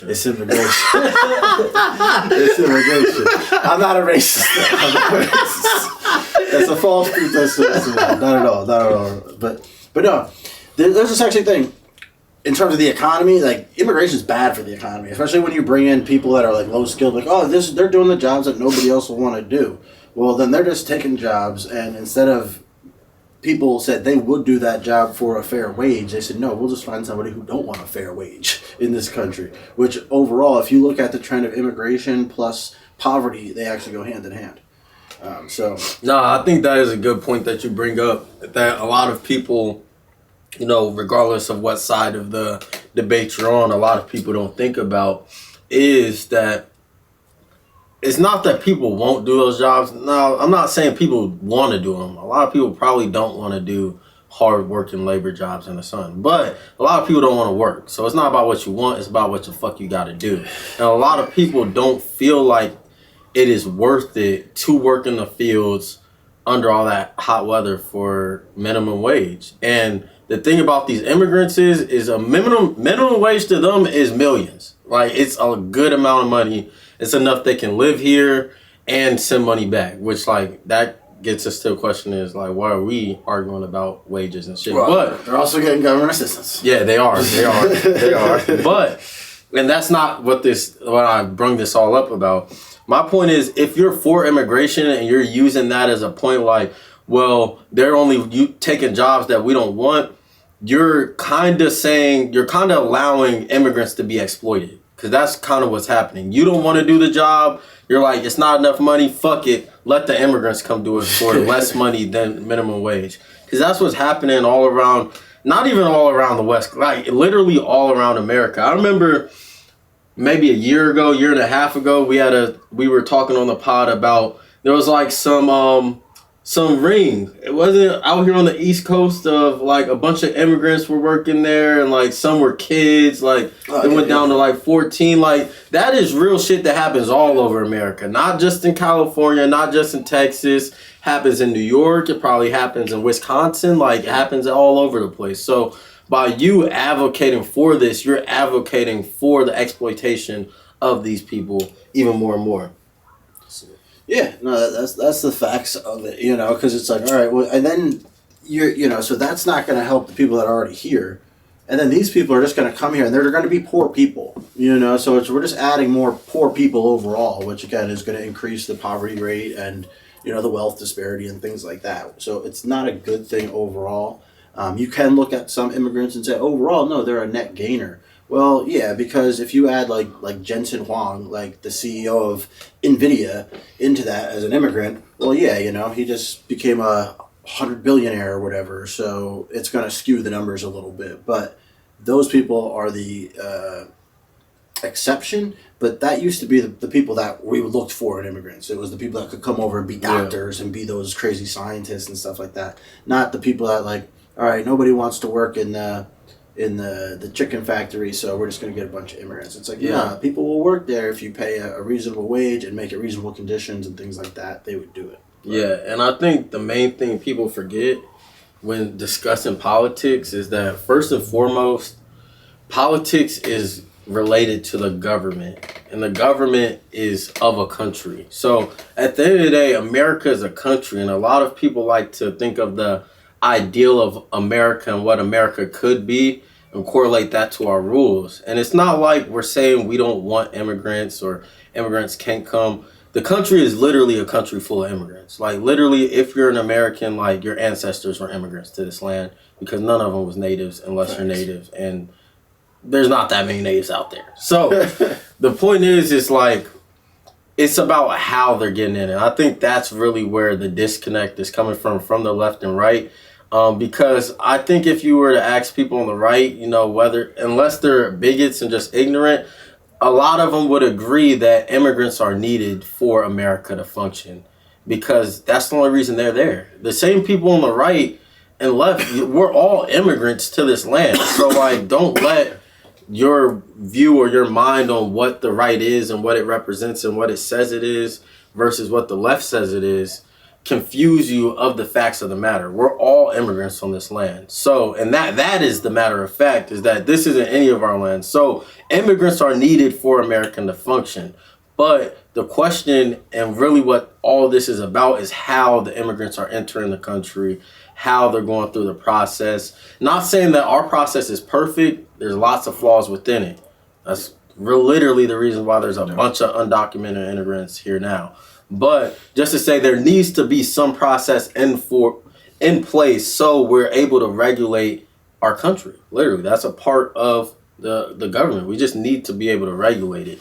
It's immigration. It's immigration. I'm not a racist. That's a false pretense. Not at all. Not at all. But no, there's a sexy thing. In terms of the economy, like, immigration is bad for the economy, especially when you bring in people that are, like, low skilled, like, oh, they're doing the jobs that nobody else will want to do. Well, then they're just taking jobs, and instead of people said they would do that job for a fair wage, they said, no, we'll just find somebody who don't want a fair wage in this country. Which, overall, if you look at the trend of immigration plus poverty, they actually go hand in hand. No, I think that is a good point that you bring up, that a lot of people, you know, regardless of what side of the debate you're on, a lot of people don't think about is that it's not that people won't do those jobs. No, I'm not saying people want to do them. A lot of people probably don't want to do hard working labor jobs in the sun. But a lot of people don't want to work. So it's not about what you want, it's about what the fuck you got to do. And a lot of people don't feel like it is worth it to work in the fields under all that hot weather for minimum wage. And the thing about these immigrants is a minimum wage to them is millions. Like, it's a good amount of money. It's enough they can live here and send money back, which, like, that gets us to the question is, like, why are we arguing about wages and shit? Well, but they're also getting government assistance. Yeah, they are. They are. But, and that's not what I brung this all up about. My point is, if you're for immigration and you're using that as a point, like, well, they're only taking jobs that we don't want, you're kind of allowing immigrants to be exploited. Because that's kind of what's happening. You don't want to do the job. You're like, it's not enough money. Fuck it. Let the immigrants come do it for less money than minimum wage. Because that's what's happening all around, not even all around the West, like literally all around America. I remember maybe a year and a half ago, we were talking on the pod about, there was like some ring. It wasn't out here on the East Coast of like a bunch of immigrants were working there, and like some were kids, like they went down to like 14. Like, that is real shit that happens all over America, not just in California, not just in Texas. Happens in New York, it probably happens in Wisconsin, like it happens all over the place. So by you advocating for this, you're advocating for the exploitation of these people even more and more. Yeah, no, that's the facts of it, you know, because it's like, all right, well, and then so that's not going to help the people that are already here, and then these people are just going to come here and they're going to be poor people, you know, so we're just adding more poor people overall, which again is going to increase the poverty rate and, you know, the wealth disparity and things like that. So it's not a good thing overall. You can look at some immigrants and say, overall, no, they're a net gainer. Well, yeah, because if you add like Jensen Huang, like the CEO of NVIDIA, into that as an immigrant, well, yeah, you know, he just became a 100 billionaire or whatever, so it's going to skew the numbers a little bit. But those people are the exception, but that used to be the people that we looked for in immigrants. It was the people that could come over and be doctors and be those crazy scientists and stuff like that. Not the people that, like, all right, nobody wants to work in the chicken factory, so we're just going to get a bunch of immigrants. It's like, nah, people will work there if you pay a reasonable wage and make it reasonable conditions and things like that. They would do it. But, yeah, and I think the main thing people forget when discussing politics is that, first and foremost, politics is related to the government, and the government is of a country. So at the end of the day, America is a country, and a lot of people like to think of the ideal of America and what America could be and correlate that to our rules. And it's not like we're saying we don't want immigrants or immigrants can't come. The country is literally a country full of immigrants. Like, literally, if you're an American, like, your ancestors were immigrants to this land, because none of them was natives unless you're native, and there's not that many natives out there. So the point is like, it's about how they're getting in. And I think that's really where the disconnect is coming from the left and right. Because I think if you were to ask people on the right, you know, unless they're bigots and just ignorant, a lot of them would agree that immigrants are needed for America to function, because that's the only reason they're there. The same people on the right and left, we're all immigrants to this land. So, like, don't let your view or your mind on what the right is and what it represents and what it says it is versus what the left says it is confuse you of the facts of the matter. We're all immigrants on this land. So, and that is the matter of fact, is that this isn't any of our land. So immigrants are needed for America to function. But the question, and really what all this is about, is how the immigrants are entering the country, how they're going through the process. Not saying that our process is perfect. There's lots of flaws within it. That's literally the reason why there's a bunch of undocumented immigrants here now. But just to say, there needs to be some process in place so we're able to regulate our country. Literally, that's a part of the government. We just need to be able to regulate it.